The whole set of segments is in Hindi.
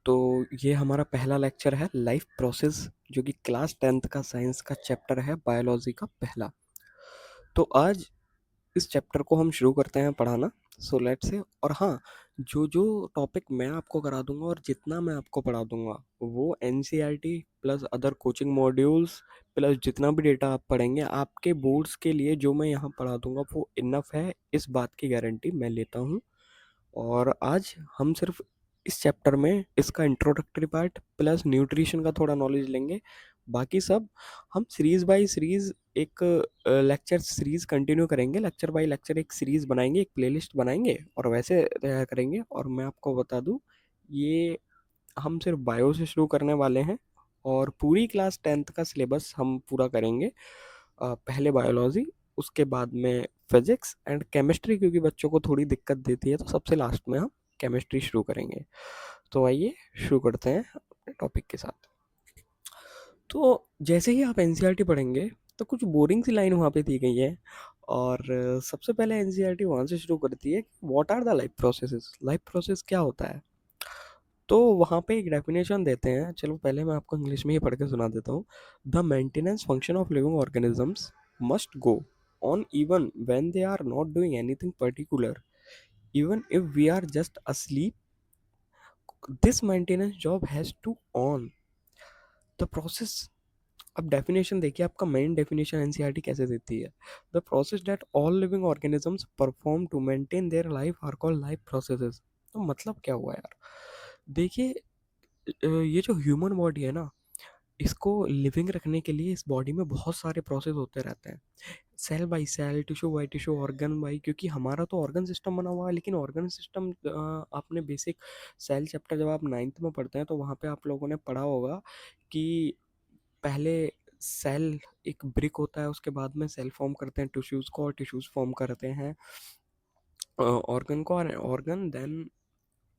तो ये हमारा पहला लेक्चर है लाइफ प्रोसेस, जो कि क्लास 10th का साइंस का चैप्टर है, बायोलॉजी का पहला। तो आज इस चैप्टर को हम शुरू करते हैं पढ़ाना। So let's say. और हाँ, जो जो टॉपिक मैं आपको करा दूंगा और जितना मैं आपको पढ़ा दूंगा वो NCERT plus other coaching modules plus जितना भी डेटा आप पढ़ेंगे आपके बोर्ड्स के लिए, जो मैं यहाँ पढ़ा दूंगा वो इनफ है, इस बात की गारंटी मैं लेता हूँ। और आज हम सिर्फ इस चैप्टर में इसका इंट्रोडक्टरी पार्ट प्लस न्यूट्रिशन का थोड़ा नॉलेज लेंगे। बाकी सब हम सीरीज बाय सीरीज एक लेक्चर सीरीज कंटिन्यू करेंगे, लेक्चर बाय लेक्चर एक सीरीज बनाएंगे, एक प्लेलिस्ट बनाएंगे और वैसे तैयार करेंगे। और मैं आपको बता दूं, ये हम सिर्फ बायो से शुरू करने वाले हैं और पूरी क्लास 10th का सिलेबस हम पूरा करेंगे। पहले बायोलॉजी, उसके बाद में फिजिक्स एंड केमिस्ट्री, क्योंकि बच्चों को थोड़ी दिक्कत देती है, तो सबसे लास्ट में हम केमिस्ट्री शुरू करेंगे। तो आइए शुरू करते हैं अपने टॉपिक के साथ। तो जैसे ही आप एनसीईआरटी पढ़ेंगे तो कुछ बोरिंग सी लाइन वहाँ पे दी गई है। और सबसे पहले एनसीईआरटी वहाँ से शुरू करती है, what are the life processes, life process क्या होता है। तो वहाँ पे एक डेफिनेशन देते हैं, चलो पहले मैं आपको इंग्लिश में ही पढ़ के सुना देता हूँ। The maintenance function of living organisms must go on even when they are not doing anything particular, even if we are just asleep, this maintenance job has to on the process। अब डेफिनेशन देखिए, आपका मेन डेफिनेशन एनसीईआरटी कैसे देती है। The process that all living organisms perform to maintain their life are called life processes. तो मतलब क्या हुआ यार, देखिए, ये जो ह्यूमन बॉडी है ना, इसको लिविंग रखने के लिए इस बॉडी में बहुत सारे प्रोसेस होते रहते हैं, cell by cell, tissue by tissue, organ by, क्योंकि हमारा तो ऑर्गन सिस्टम बना हुआ है। लेकिन ऑर्गन सिस्टम आपने बेसिक सेल चैप्टर जब आप 9th में पढ़ते हैं तो वहाँ पे आप लोगों ने पढ़ा होगा कि पहले सेल एक ब्रिक होता है, उसके बाद में सेल फॉर्म करते हैं टिश्यूज़ को, और टिश्यूज़ फॉर्म करते हैं ऑर्गन को, और ऑर्गन देन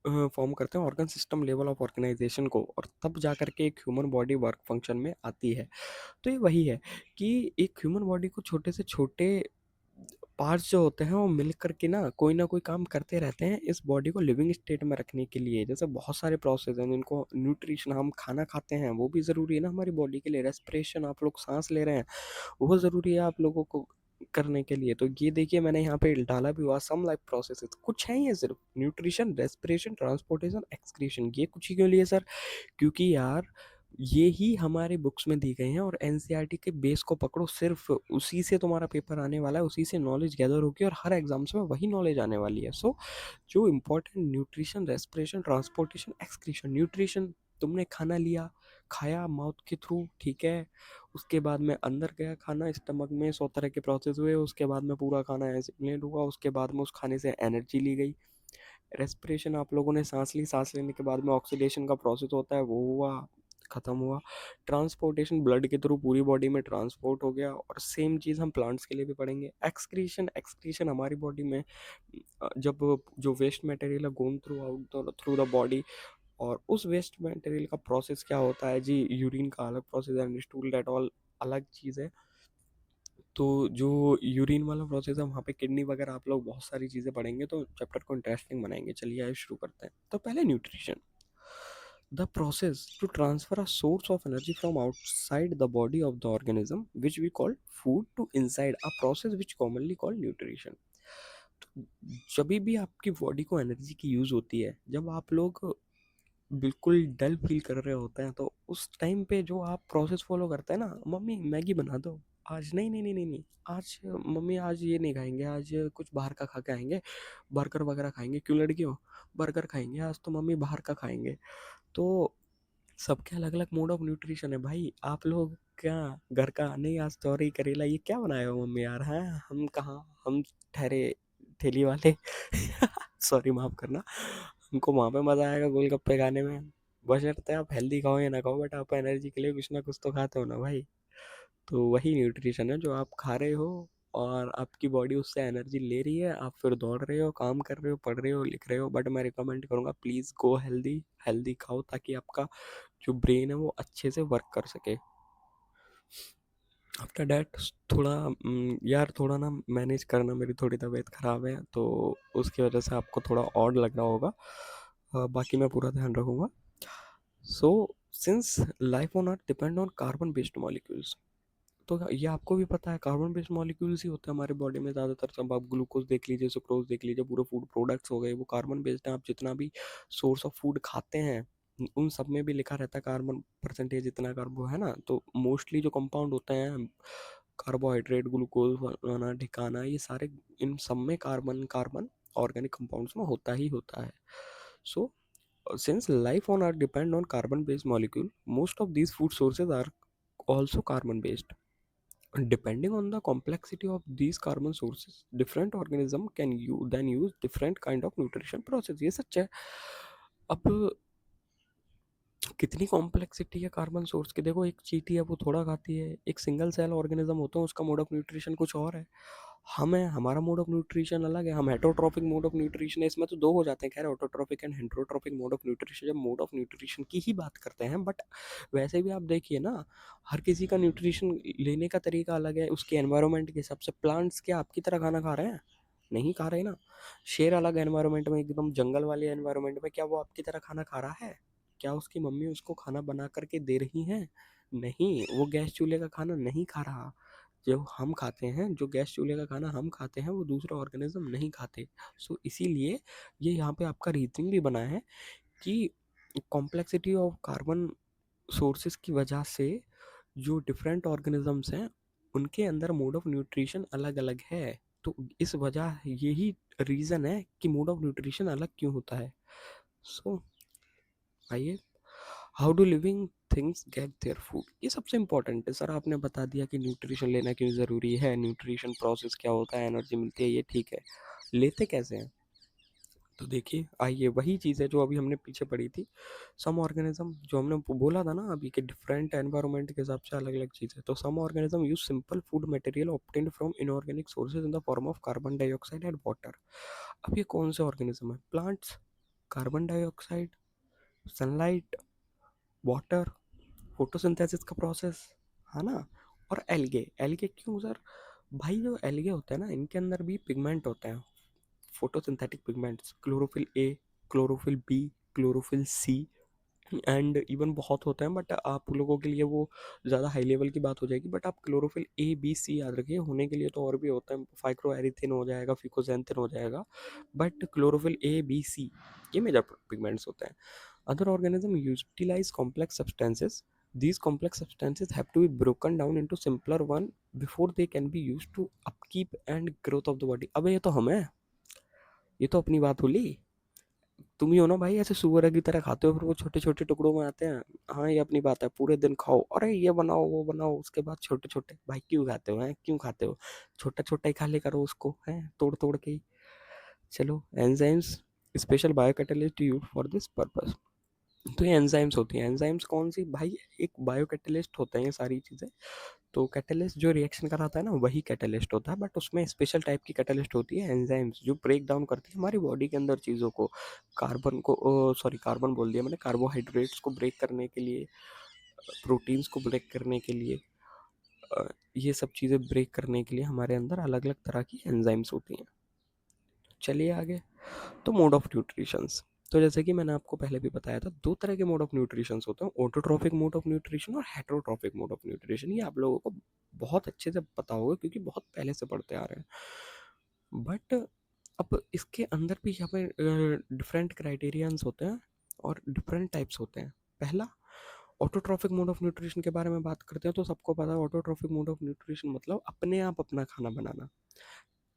फॉर्म करते हैं organ system level of organization को, और तब जा कर के एक ह्यूमन बॉडी वर्क फंक्शन में आती है। तो ये वही है कि एक ह्यूमन बॉडी को छोटे से छोटे पार्ट्स जो होते हैं वो मिल करके ना कोई काम करते रहते हैं इस बॉडी को लिविंग स्टेट में रखने के लिए। जैसे बहुत सारे प्रोसेस हैं जिनको न्यूट्रिशन, हम खाना खाते हैं वो भी ज़रूरी है ना हमारी बॉडी के लिए, रेस्पिरेशन, आप लोग सांस ले रहे हैं वो ज़रूरी है आप लोगों को करने के लिए। तो ये देखिए, मैंने यहाँ पे डाला भी हुआ सम लाइफ प्रोसेसेस, कुछ है ये सिर्फ न्यूट्रिशन, रेस्पिरेशन, ट्रांसपोर्टेशन, एक्सक्रीशन। ये कुछ ही क्यों लिए सर, क्योंकि यार ये ही हमारे बुक्स में दी गए हैं और एनसीईआरटी के बेस को पकड़ो, सिर्फ उसी से तुम्हारा पेपर आने वाला है, उसी से नॉलेज गैदर होगी और हर एग्जाम्स में वही नॉलेज आने वाली है। सो जो important, nutrition, respiration, transportation, excretion. Nutrition, तुमने खाना लिया, खाया माउथ के थ्रू, ठीक है, उसके बाद में अंदर गया खाना, स्टमक में 100 तरह के प्रोसेस हुए, उसके बाद में पूरा खाना एसिमिलेट हुआ, उसके बाद में उस खाने से एनर्जी ली गई। रेस्पिरेशन, आप लोगों ने सांस ली, सांस लेने के बाद में ऑक्सीडेशन का प्रोसेस होता है, वो हुआ, खत्म हुआ। ट्रांसपोर्टेशन, ब्लड के थ्रू पूरी बॉडी में ट्रांसपोर्ट हो गया। और सेम चीज़ हम प्लांट्स के लिए भी पढ़ेंगे। एक्सक्रीशन, एक्सक्रीशन हमारी बॉडी में जब जो वेस्ट मटेरियल है gone through out through the body, और उस वेस्ट मटेरियल का प्रोसेस क्या होता है जी, यूरिन का अलग प्रोसेस है, स्टूल, डेट ऑल अलग चीज़ है। तो जो यूरिन वाला प्रोसेस है वहाँ पे किडनी वगैरह, आप लोग बहुत सारी चीज़ें पढ़ेंगे तो चैप्टर को इंटरेस्टिंग बनाएंगे। चलिए आइए शुरू करते हैं। तो पहले nutrition, the process to transfer a source of energy from outside the body of the organism which we call food to inside a process which commonly called nutrition। तो जब भी आपकी बॉडी को एनर्जी की यूज़ होती है, जब आप लोग बिल्कुल डल फील कर रहे होते हैं, तो उस टाइम पे जो आप प्रोसेस फॉलो करते हैं ना, मम्मी मैगी बना दो आज, नहीं नहीं नहीं नहीं नहीं, आज मम्मी आज ये नहीं खाएंगे, आज कुछ बाहर का खा के आएंगे, बर्गर वगैरह खाएंगे, क्यों लड़कियों, बर्गर खाएंगे आज तो मम्मी, बाहर का खाएंगे। तो सबके अलग अलग मोड ऑफ न्यूट्रिशन है भाई। आप लोग क्या घर का, नहीं आज तोरई करेला ये क्या बनाए हो मम्मी यार, हैं हम कहाँ, हम ठहरे ठेली वाले सॉरी माफ़ करना, हमको वहाँ पे मज़ा आएगा गोलगप्पे खाने में। बशर्ते आप हेल्दी खाओ या ना खाओ, बट आप एनर्जी के लिए कुछ ना कुछ तो खाते हो ना भाई। तो वही न्यूट्रिशन है जो आप खा रहे हो और आपकी बॉडी उससे एनर्जी ले रही है, आप फिर दौड़ रहे हो, काम कर रहे हो, पढ़ रहे हो, लिख रहे हो। बट मैं रिकमेंड करूँगा प्लीज़ गो हेल्दी, हेल्दी खाओ ताकि आपका जो ब्रेन है वो अच्छे से वर्क कर सके। आफ्टर डैट थोड़ा यार थोड़ा ना मैनेज करना, मेरी थोड़ी तबीयत ख़राब है तो उसकी वजह से आपको थोड़ा ऑड लग रहा होगा, बाकी मैं पूरा ध्यान रखूँगा। So since life on earth depend on carbon based molecules, तो ये आपको भी पता है कार्बन बेस्ड मॉलिक्यूल्स ही होते हैं हमारे बॉडी में ज़्यादातर। सब आप ग्लूकोज देख लीजिए, सुक्रोज देख लीजिए, पूरे फूड प्रोडक्ट्स हो गए वो कार्बन बेस्ड हैं। आप जितना भी सोर्स ऑफ फूड खाते हैं उन सब में भी लिखा रहता है कार्बन परसेंटेज इतना कार्बो है ना। तो मोस्टली जो कंपाउंड होते हैं कार्बोहाइड्रेट, ग्लूकोज, फलाना ढिकाना, ये सारे इन सब में कार्बन कार्बन ऑर्गेनिक कंपाउंड्स में होता ही होता है। सो since life on earth depend on carbon based molecule, most of these food sources are also carbon based. Depending on the complexity of these carbon sources, different organism can then use different kind of nutrition process। ये सच है। अब कितनी कॉम्प्लेक्सिटी है कार्बन सोर्स की, देखो एक चींटी है वो थोड़ा खाती है, एक सिंगल सेल ऑर्गेनिज्म होता है उसका मोड ऑफ न्यूट्रिशन कुछ और है। हम है, हमारा मोड ऑफ न्यूट्रिशन अलग है, हम हेटरोट्रॉफिक मोड ऑफ न्यूट्रिशन है। इसमें तो दो हो जाते हैं खैर, autotrophic and heterotrophic mode of nutrition, जब मोड ऑफ न्यूट्रिशन की ही बात करते हैं। बट वैसे भी आप देखिए ना, हर किसी का न्यूट्रिशन लेने का तरीका अलग है उसके एनवायरनमेंट के हिसाब से। प्लांट्स क्या आपकी तरह खाना खा रहे हैं? नहीं खा रहे ना। शेर अलग एनवायरनमेंट में, एकदम जंगल वाले एनवायरनमेंट में, क्या वो आपकी तरह खाना खा रहा है? क्या उसकी मम्मी उसको खाना बना करके दे रही हैं? नहीं, वो गैस चूल्हे का खाना नहीं खा रहा। जो हम खाते हैं, जो गैस चूल्हे का खाना हम खाते हैं वो दूसरा ऑर्गेनिज्म नहीं खाते। सो इसीलिए ये यहाँ पे आपका रीजनिंग भी बना है कि कॉम्प्लेक्सिटी ऑफ कार्बन सोर्सेज की वजह से जो डिफरेंट ऑर्गेनिजम्स हैं उनके अंदर मोड ऑफ न्यूट्रिशन अलग अलग है। तो इस वजह यही रीज़न है कि मोड ऑफ न्यूट्रिशन अलग क्यों होता है। सो आइए, how do living things get their food, ये सबसे इंपॉर्टेंट है। सर आपने बता दिया कि न्यूट्रिशन लेना क्यों ज़रूरी है, न्यूट्रिशन प्रोसेस क्या होता है, एनर्जी मिलती है, ये ठीक है। लेते कैसे हैं? तो देखिए, आइए वही चीज़ है जो अभी हमने पीछे पढ़ी थी। सम ऑर्गेनिज्म, जो हमने बोला था ना अभी, कि डिफरेंट एनवायरनमेंट के हिसाब से अलग अलग चीज़ है। तो some organism use simple food material obtained from inorganic sources in the form of carbon dioxide and water. अब ये कौन से ऑर्गेनिज्म है? Plants, carbon dioxide, sunlight, water, photosynthesis का प्रोसेस, है ना। और एल्गे, एल्गे क्यों सर? भाई जो एल्गे होते हैं ना इनके अंदर भी पिगमेंट होते हैं, photosynthetic pigments, chlorophyll a, chlorophyll b, chlorophyll c and even बहुत होते हैं। बट आप लोगों के लिए वो ज़्यादा हाई लेवल की बात हो जाएगी। बट आप क्लोरोफिल ए बी सी याद रखिए, होने के लिए तो और भी होता है, फाइक्रोएरिथिन हो जाएगा, फिकोजेंथिन हो जाएगा। But chlorophyll a b c ये मेजर पिगमेंट्स होते हैं। Other organism utilize complex substances, these complex substances have to be broken down into simpler one before they can be used to upkeep and growth of the body। अबे ये तो हम है, ये तो अपनी बात होली। तुम ही हो ना भाई ऐसे सुअर की तरह खाते हो फिर वो छोटे छोटे टुकड़ों में आते हैं। हाँ ये अपनी बात है, पूरे दिन खाओ, अरे ये बनाओ वो बनाओ, उसके बाद छोटे छोटे। भाई क्यों खाते हो, हैं क्यों खाते हो? छोटा छोटा ही खा ले करो उसको, है तोड़ तोड़ के ही। चलो, enzymes, special biocatalyst use for this purpose. तो ये एंजाइम्स होती हैं। एंजाइम्स कौन सी भाई? एक बायो कैटलिस्ट होते हैं ये सारी चीज़ें। तो कैटलिस्ट जो रिएक्शन कराता है ना वही कैटलिस्ट होता है। बट उसमें स्पेशल टाइप की कैटलिस्ट होती है एंजाइम्स, जो ब्रेक डाउन करती है हमारी बॉडी के अंदर चीज़ों को। कार्बन को, सॉरी कार्बन बोल दिया मैंने, कार्बोहाइड्रेट्स को ब्रेक करने के लिए, प्रोटीन्स को ब्रेक करने के लिए, ये सब चीज़ें ब्रेक करने के लिए हमारे अंदर अलग अलग तरह की एंजाइम्स होती हैं। चलिए आगे। तो मोड ऑफ न्यूट्रिशंस, तो जैसे कि मैंने आपको पहले भी बताया था, दो तरह के मोड ऑफ न्यूट्रिशंस होते हैं, ऑटोट्रॉफिक मोड ऑफ न्यूट्रिशन और हेटरोट्रॉफिक मोड ऑफ न्यूट्रिशन। ये आप लोगों को बहुत अच्छे से पता होगा क्योंकि बहुत पहले से पढ़ते आ रहे हैं। बट अब इसके अंदर भी यहाँ पे डिफरेंट क्राइटेरियंस होते हैं और डिफरेंट टाइप्स होते हैं। पहला, ऑटोट्रॉफिक मोड ऑफ न्यूट्रिशन के बारे में बात करते हैं तो सबको पता है ऑटोट्रॉफिक मोड ऑफ न्यूट्रिशन मतलब अपने आप अपना खाना बनाना।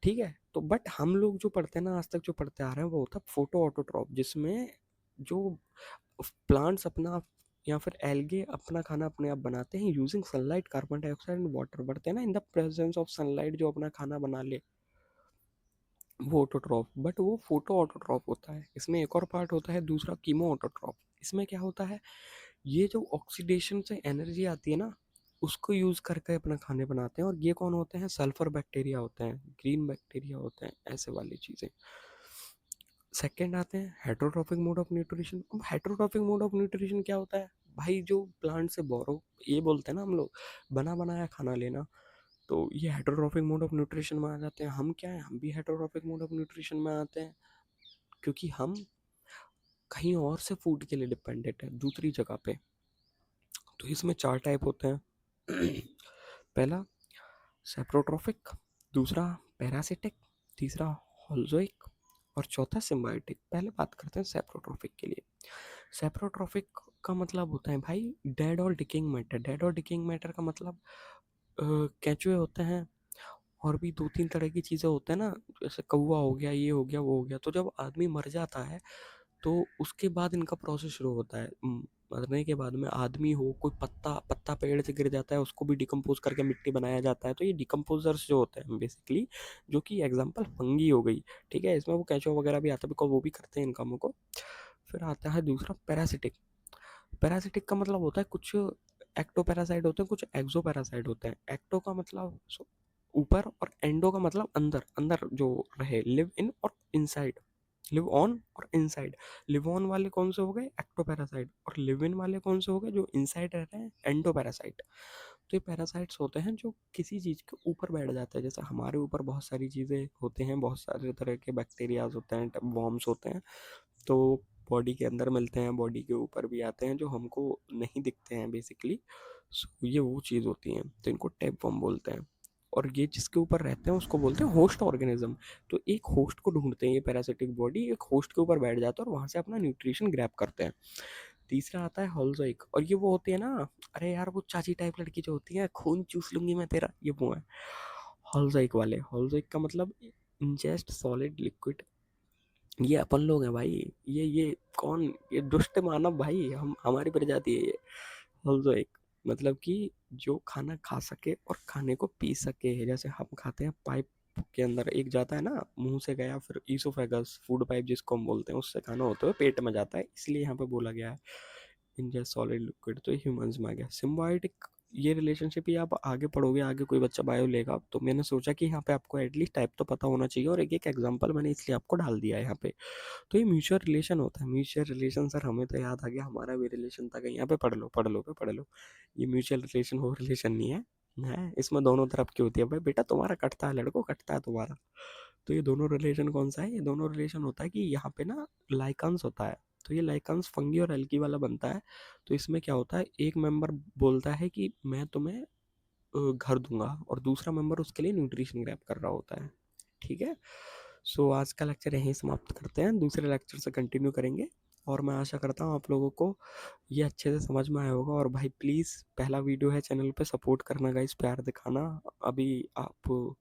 ठीक है, तो बट हम लोग जो पढ़ते हैं ना, आज तक जो पढ़ते आ रहे हैं वो होता है फोटो ऑटोट्रॉफ, जिसमें जो प्लांट्स अपना या फिर एल्गे अपना खाना अपने आप बनाते हैं using sunlight, carbon dioxide and water. बढ़ते हैं ना in the presence of sunlight, जो अपना खाना बना ले, वो ऑटोट्रॉफ। बट वो फोटो ऑटोट्रॉफ होता है। इसमें एक और पार्ट होता है दूसरा, कीमो ऑटोट्रॉफ। इसमें क्या होता है, ये जो ऑक्सीडेशन से एनर्जी आती है ना उसको यूज करके अपना खाने बनाते हैं। और ये कौन होते हैं? सल्फर बैक्टीरिया होते हैं, ग्रीन बैक्टीरिया होते हैं, ऐसे वाली चीजें। सेकंड आते हैं हेटरोट्रॉफिक मोड ऑफ न्यूट्रिशन। अब हेटरोट्रॉफिक मोड ऑफ न्यूट्रिशन क्या होता है भाई? जो प्लांट से बोरो, ये बोलते हैं ना हम लोग, बना बनाया खाना लेना। तो ये हेटरोट्रॉफिक मोड ऑफ न्यूट्रिशन में आ जाते हैं। हम क्या है, हम भी हेटरोट्रॉफिक मोड ऑफ न्यूट्रिशन में आते हैं क्योंकि हम कहीं और से फूड के लिए डिपेंडेंट है दूसरी जगह पे। तो इसमें 4 टाइप होते हैं। पहला सेप्रोट्रोफिक, दूसरा पैरासिटिक, तीसरा होल्जोइक और चौथा सिम्बायोटिक। पहले बात करते हैं सेप्रोट्रोफिक के लिए। सेप्रोट्रोफिक का मतलब होता है भाई डेड और डिकिंग मैटर। डेड और डिकिंग मैटर का मतलब केंचुए होते हैं और भी 2-3 तरह की चीज़ें होते हैं ना, जैसे कौवा हो गया, ये हो गया, वो हो गया। तो जब आदमी मर जाता है तो उसके बाद इनका प्रोसेस शुरू होता है। मरने के बाद में आदमी हो, कोई पत्ता पत्ता पेड़ से गिर जाता है, उसको भी डिकम्पोज करके मिट्टी बनाया जाता है। तो ये डिकम्पोजर्स जो होते हैं बेसिकली, जो कि एग्जांपल फंगी हो गई, ठीक है, इसमें वो केंचुआ वगैरह भी आता है बिकॉज वो भी करते हैं इन कामों को। फिर आता है दूसरा पैरासिटिक। पैरासिटिक का मतलब होता है कुछ एक्टो पैरासाइट होते हैं, कुछ एक्सो पैरासाइट होते हैं। एक्टो का मतलब ऊपर और एंडो का मतलब अंदर, अंदर जो रहे, लिव इन और इनसाइड, लिव ऑन और इनसाइड। लिव ऑन वाले कौन से हो गए, एक्टो पैरासाइट, और लिव इन वाले कौन से हो गए, जो इनसाइड रहते हैं, एंडो पैरासाइट। तो ये पैरासाइट्स होते हैं जो किसी चीज़ के ऊपर बैठ जाते हैं। जैसे हमारे ऊपर बहुत सारी चीज़ें होते हैं, बहुत सारे तरह के बैक्टीरियाज होते हैं, वॉर्म्स होते हैं, तो बॉडी के अंदर मिलते हैं, बॉडी के ऊपर भी आते हैं, जो हमको नहीं दिखते हैं बेसिकली। सो ये वो चीज़ होती हैं, तो इनको टैपवर्म बोलते हैं। और ये जिसके ऊपर रहते हैं उसको बोलते हैं होस्ट ऑर्गेनिज्म। तो एक होस्ट को ढूंढते हैं ये पैरासिटिक बॉडी, एक होस्ट के ऊपर बैठ जाता है और वहाँ से अपना न्यूट्रिशन ग्रैब करते हैं। तीसरा आता है होल्जोइक, और ये वो होती है ना, अरे यार वो चाची टाइप लड़की जो होती है, खून चूस लूंगी मैं तेरा, ये वो है होल्जोइक वाले। होल्जोइक का मतलब इंजेस्ट सॉलिड लिक्विड। ये अपन लोग हैं भाई, ये कौन, ये दुष्ट मानव भाई, हम हमारी प्रजाति है ये। ऑल्सो एक मतलब कि जो खाना खा सके और खाने को पी सके। जैसे हम खाते हैं, पाइप के अंदर एक जाता है ना, मुंह से गया, फिर ईसोफेगस, फूड पाइप जिसको हम बोलते हैं, उससे खाना होते हुए पेट में जाता है, इसलिए यहाँ पे बोला गया है इंजेस्ट सॉलिड लिक्विड। तो ह्यूमंस में आ गया सिम्बायोटिक। ये रिलेशनशिप, ये आप आगे पढ़ोगे, आगे कोई बच्चा बायो लेगा, तो मैंने सोचा कि यहाँ पे आपको एटलीस्ट टाइप तो पता होना चाहिए, और एक एक एग्जांपल मैंने इसलिए आपको डाल दिया है यहाँ पे। तो ये म्यूचुअल रिलेशन होता है। म्यूचुअल रिलेशन, सर हमें तो याद आ गया, हमारा भी रिलेशन था कहीं, यहाँ पे पढ़ लो, पढ़ लो, पढ़ लो। ये म्यूचुअल रिलेशन वो रिलेशन नहीं है इसमें दोनों तरफ की होती है। भाई बेटा तुम्हारा कटता है, लड़को कटता है तुम्हारा। तो ये दोनों रिलेशन कौन सा है, ये दोनों रिलेशन होता है कि यहाँ पे ना लाइकांस होता है। तो ये लाइकांस फंगी और एल्गी वाला बनता है। तो इसमें क्या होता है, एक मेंबर बोलता है कि मैं तुम्हें घर दूंगा, और दूसरा मेंबर उसके लिए न्यूट्रिशन ग्रैब कर रहा होता है, ठीक है। सो आज का लेक्चर यहीं समाप्त करते हैं, दूसरे लेक्चर से कंटिन्यू करेंगे। और मैं आशा करता हूँ आप लोगों को ये अच्छे से समझ में आया होगा। और भाई प्लीज़, पहला वीडियो है चैनल पे, सपोर्ट करना गाइस, प्यार दिखाना। अभी आप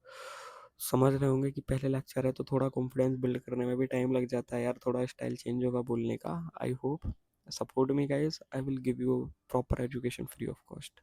समझ रहे होंगे कि पहले लेक्चर है, तो थोड़ा कॉन्फिडेंस बिल्ड करने में भी टाइम लग जाता है यार, थोड़ा स्टाइल चेंज होगा बोलने का। I hope support me guys, I will give you proper education free of cost.